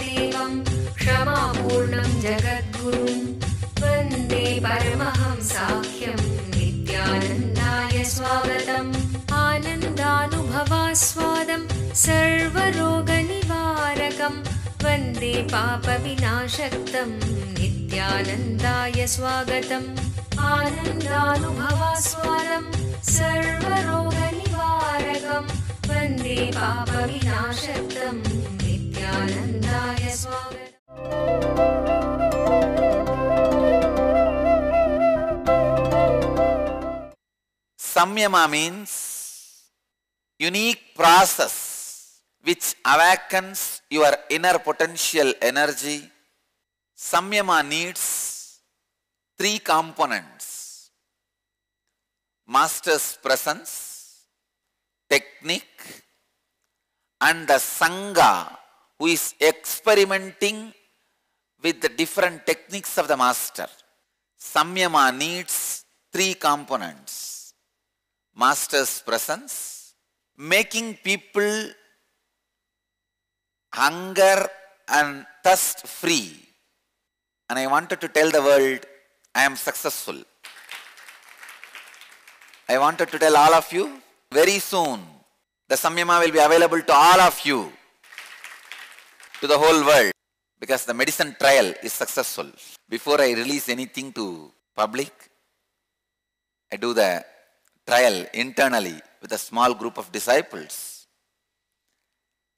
वासुदेवं क्षमापूर्णं जगद्गुरुं वन्दे परमहंसाख्यं नित्यानन्दाय स्वागतम् आनन्दानुभवास्वादं सर्वरोगनिवारकं वन्दे पापविनाशक्तं नित्यानन्दाय स्वागतम् आनन्दानुभवास्वादं सर्वरोगनिवारकं वन्दे पापविनाशक्तं नित्यानन्दाय स्वागतम्। Samyama means unique process which awakens your inner potential energy. Samyama needs three components: master's presence, technique, and the Sangha who is experimenting with the different techniques of the master. Samyama needs three components: master's presence, making people hunger and thirst free. And I wanted to tell the world, I am successful. I wanted to tell all of you, very soon, the Samyama will be available to all of you, to the whole world, because the medicine trial is successful. Before I release anything to public, I do the trial internally with a small group of disciples.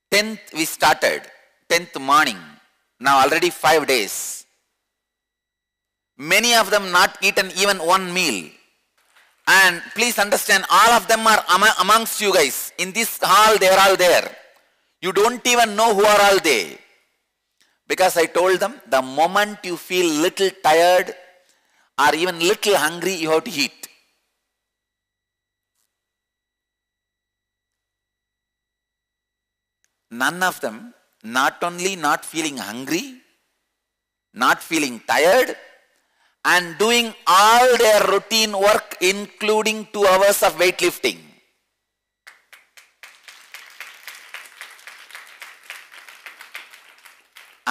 10th we started, 10th morning, now already 5 days. Many of them not eaten even one meal. And please understand, all of them are amongst you guys. In this hall they are all there. You don't even know who are all they. Because I told them, the moment you feel little tired or even little hungry, you have to eat. None of them, not only not feeling hungry, not feeling tired, and doing all their routine work, including 2 hours of weightlifting.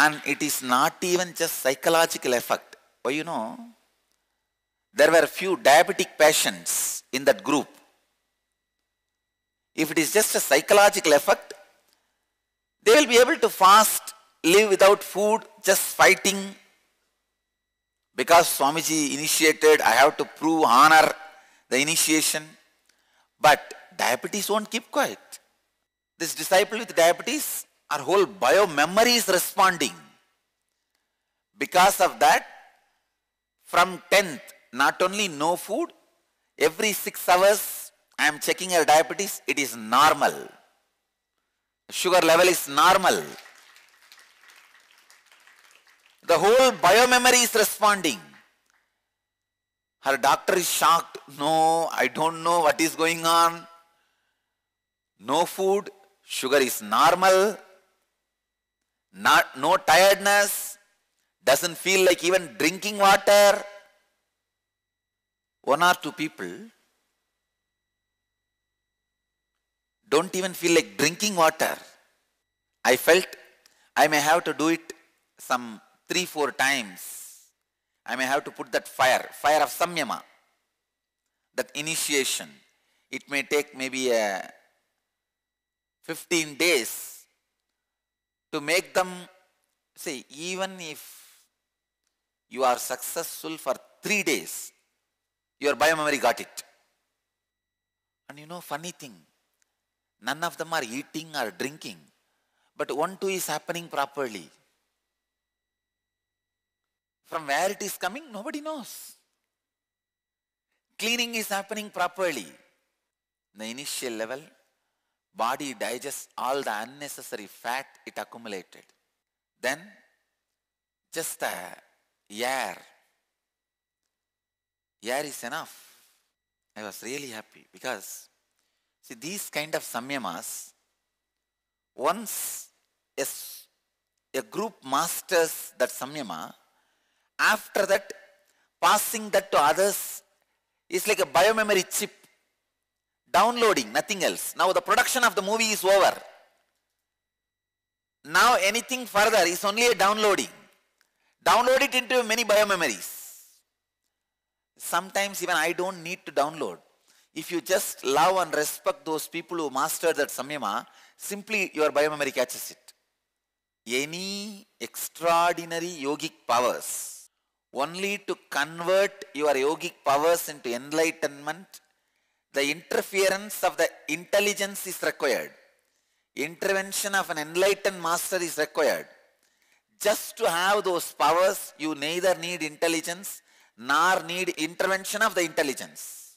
And it is not even just psychological effect. Well, you know, there were few diabetic patients in that group. If it is just a psychological effect, they will be able to fast, live without food, just fighting. Because Swamiji initiated, I have to prove, honor the initiation. But diabetes won't keep quiet. This disciple with diabetes, our whole bio-memory is responding. Because of that, from 10th, not only no food, every 6 hours I am checking her diabetes, it is normal. Sugar level is normal. The whole biomemory is responding. Her doctor is shocked. No, I don't know what is going on. No food, sugar is normal. No tiredness, doesn't feel like even drinking water. 1 or 2 people don't even feel like drinking water. I felt I may have to do it some 3-4 times. I may have to put that fire of Samyama, that initiation. It may take maybe 15 days to make them, say, even if you are successful for 3 days, your biomemory got it. And you know, funny thing, none of them are eating or drinking, but 1-2 is happening properly. From where it is coming, nobody knows. Cleaning is happening properly. The initial level, body digests all the unnecessary fat it accumulated. Then, just the air. Air is enough. I was really happy because, see, these kind of samyamas, once a group masters that samyama, after that, passing that to others is like a biomemory chip. Downloading, nothing else. Now the production of the movie is over. Now anything further is only a downloading. Download it into many biomemories. Sometimes even I don't need to download. If you just love and respect those people who mastered that samyama, simply your biomemory catches it. Any extraordinary yogic powers, only to convert your yogic powers into enlightenment, the interference of the intelligence is required. Intervention of an enlightened master is required. Just to have those powers, you neither need intelligence nor need intervention of the intelligence.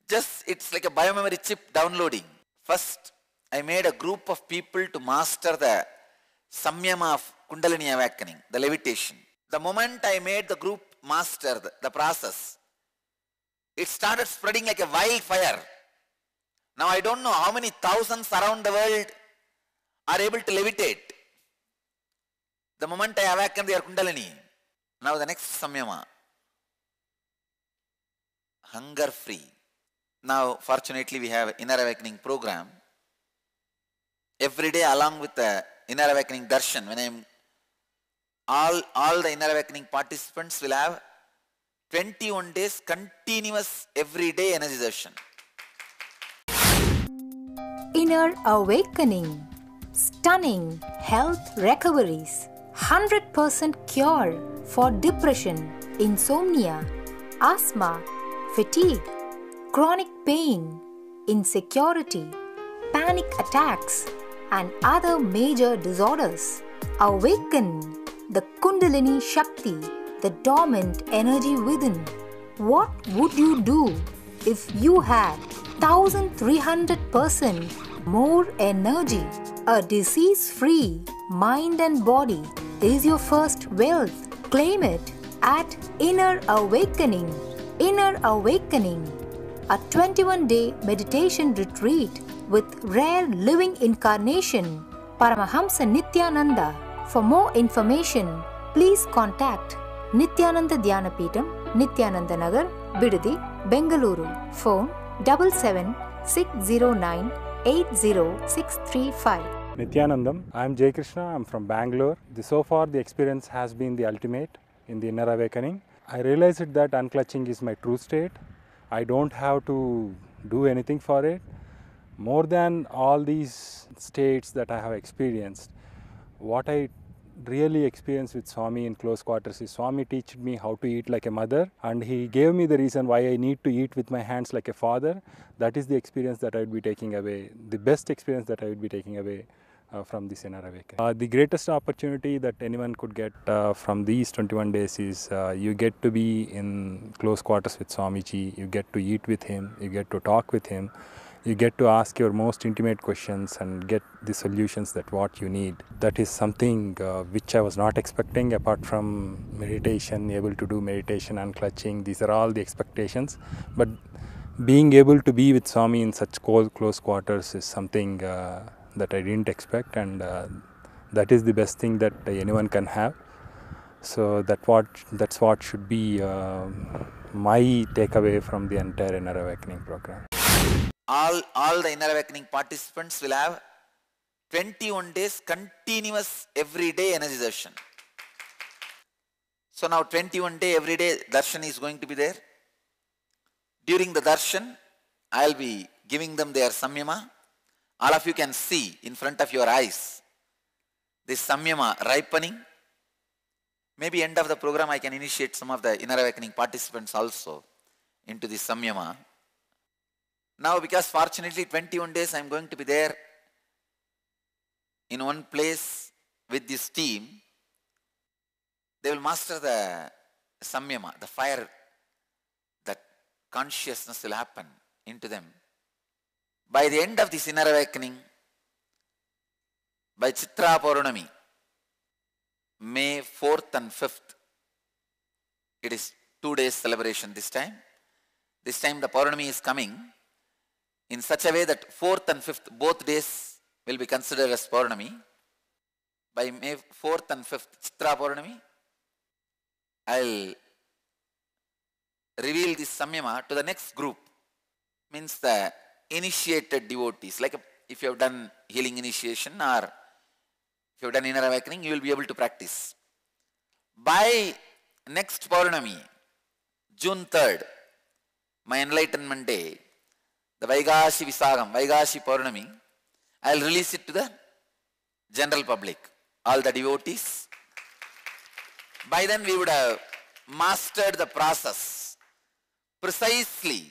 Just, it's like a biomemory chip downloading. First, I made a group of people to master the samyama of Kundalini awakening, the levitation. The moment I made the group master the process, it started spreading like a wildfire. Now I don't know how many thousands around the world are able to levitate. The moment I awaken their Kundalini. Now the next samyama, hunger free. Now fortunately we have inner awakening program. Every day along with the inner awakening darshan, when I'm all the inner awakening participants will have 21 days continuous everyday energy darshan. Inner awakening, stunning health recoveries, 100% cure for depression, insomnia, asthma, fatigue, chronic pain, insecurity, panic attacks, and other major disorders. Awaken the Kundalini Shakti, the dormant energy within. What would you do if you had 1300% more energy? A disease-free mind and body is your first wealth. Claim it at Inner Awakening. Inner Awakening, a 21-day meditation retreat with rare living incarnation, Paramahamsa Nityananda. For more information, please contact Nityananda Dhyanapitham, Nityananda Nagar, Bidadi, Bengaluru. Phone 7760980635. Nityanandam. I am Jay Krishna. I am from Bangalore. So far the experience has been the ultimate in the inner awakening. I realized that unclutching is my true state. I don't have to do anything for it. More than all these states that I have experienced, what I really experienced with Swami in close quarters is Swami taught me how to eat like a mother, and he gave me the reason why I need to eat with my hands like a father. That is the experience that I would be taking away, the best experience that I would be taking away from this inner awakening. The greatest opportunity that anyone could get from these 21 days is you get to be in close quarters with Swamiji, you get to eat with him, you get to talk with him, you get to ask your most intimate questions and get the solutions that what you need. That is something which I was not expecting apart from meditation, able to do meditation and clutching. These are all the expectations. But being able to be with Swami in such close quarters is something that I didn't expect, and that is the best thing that anyone can have. So that's what should be my takeaway from the entire Inner Awakening program. All the Inner Awakening participants will have 21 days continuous everyday energy darshan. So now 21 day everyday darshan is going to be there. During the darshan, I will be giving them their samyama. All of you can see in front of your eyes this samyama ripening. Maybe end of the program I can initiate some of the Inner Awakening participants also into this samyama. Now because fortunately 21 days I am going to be there in one place with this team, they will master the samyama, the fire, that consciousness will happen into them. By the end of this Inner Awakening, by Chitra Purnami, May 4th and 5th, it is 2 days celebration this time. This time the Purnami is coming in such a way that 4th and 5th, both days will be considered as Purnami. By May 4th and 5th, Chitra Purnami, I will reveal this samyama to the next group. Means the initiated devotees, like if you have done healing initiation or If you've done inner awakening, you will be able to practice. By next Paurnami, June 3rd, my enlightenment day, the Vaigashi Visagam, Vaigashi Paurnami, I will release it to the general public, all the devotees. By then we would have mastered the process. Precisely,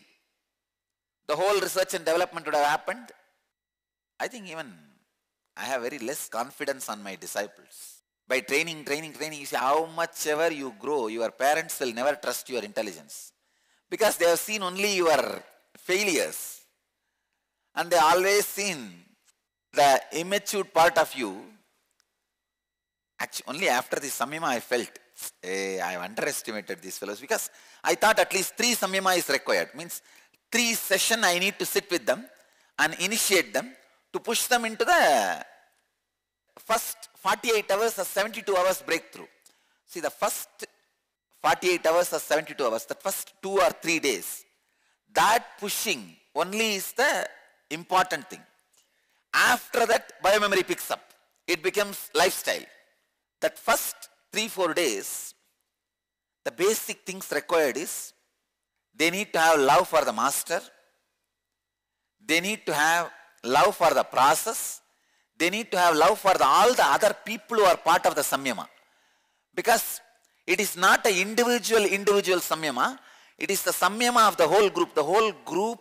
the whole research and development would have happened. I think even I have very less confidence on my disciples. By training, you see how much ever you grow, your parents will never trust your intelligence. Because they have seen only your failures. And they always seen the immature part of you. Actually, only after the Samyama I felt, I have underestimated these fellows. Because I thought at least 3 Samyama is required. Means 3 sessions I need to sit with them and initiate them to push them into the first 48 hours or 72 hours breakthrough. See, the first 48 hours or 72 hours, the first 2 or 3 days, that pushing only is the important thing. After that, biomemory picks up. It becomes lifestyle. That first 3-4 days, the basic things required is, they need to have love for the master. They need to have love for the process. They need to have love for all the other people who are part of the Samyama. Because it is not an individual Samyama. It is the Samyama of the whole group. The whole group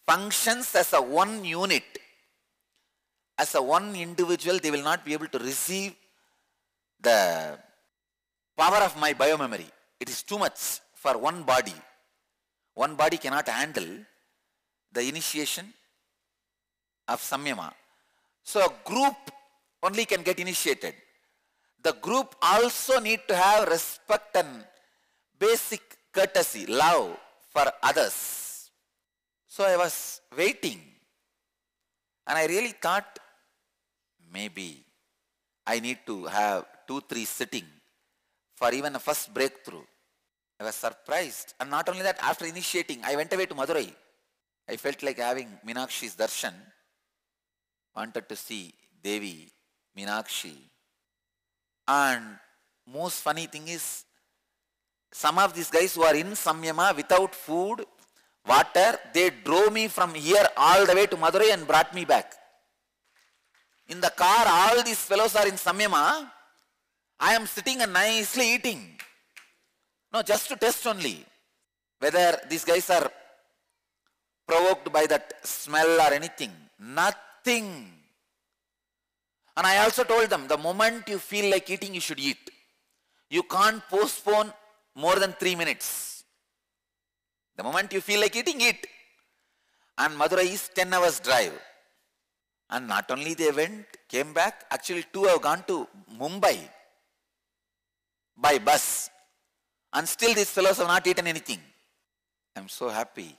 functions as a one unit. As a one individual, they will not be able to receive the power of my biomemory. It is too much for one body. One body cannot handle the initiation of Samyama. So a group only can get initiated. The group also need to have respect and basic courtesy, love for others. So I was waiting and I really thought maybe I need to have 2-3 sitting for even a first breakthrough. I was surprised. And not only that, after initiating, I went away to Madurai. I felt like having Meenakshi's darshan. Wanted to see Devi, Meenakshi. And most funny thing is, some of these guys who are in Samyama without food, water, they drove me from here all the way to Madurai and brought me back. In the car, all these fellows are in Samyama. I am sitting and nicely eating. No, just to test only whether these guys are provoked by that smell or anything. Nothing. And I also told them, the moment you feel like eating, you should eat. You can't postpone more than 3 minutes. The moment you feel like eating, eat. And Madurai is 10 hours drive. And not only they went, came back, actually 2 have gone to Mumbai by bus. And still these fellows have not eaten anything. I am so happy.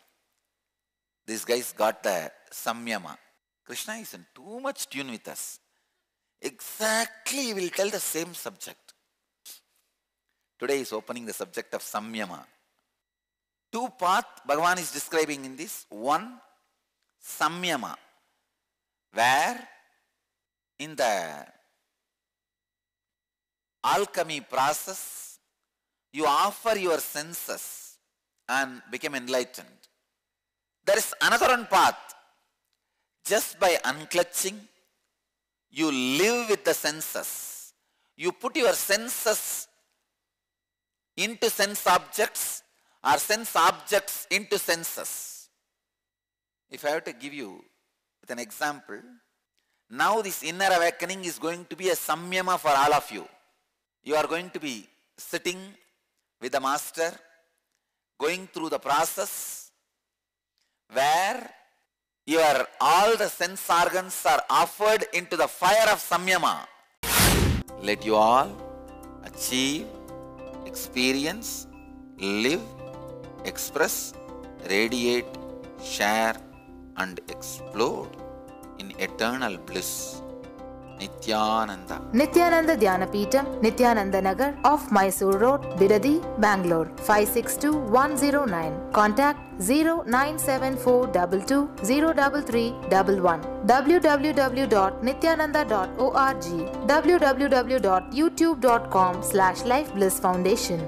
These guys got the Samyama. Krishna is in too much tune with us. Exactly, he will tell the same subject. Today he is opening the subject of Samyama. 2 paths Bhagavan is describing in this. 1, Samyama, where in the alchemy process, you offer your senses and become enlightened. There is another one path. Just by unclutching, you live with the senses. You put your senses into sense objects or sense objects into senses. If I have to give you with an example, now this inner awakening is going to be a Samyama for all of you. You are going to be sitting with the master, going through the process where all the sense organs are offered into the fire of Samyama. Let you all achieve, experience, live, express, radiate, share and explode in eternal bliss. Nityananda. Nityananda Dhyanapitham, Nityananda Nagar off Mysore Road, Bidadi, Bangalore 562109. Contact 09742203311. www.nityananda.org. www.youtube.com/Life Bliss Foundation.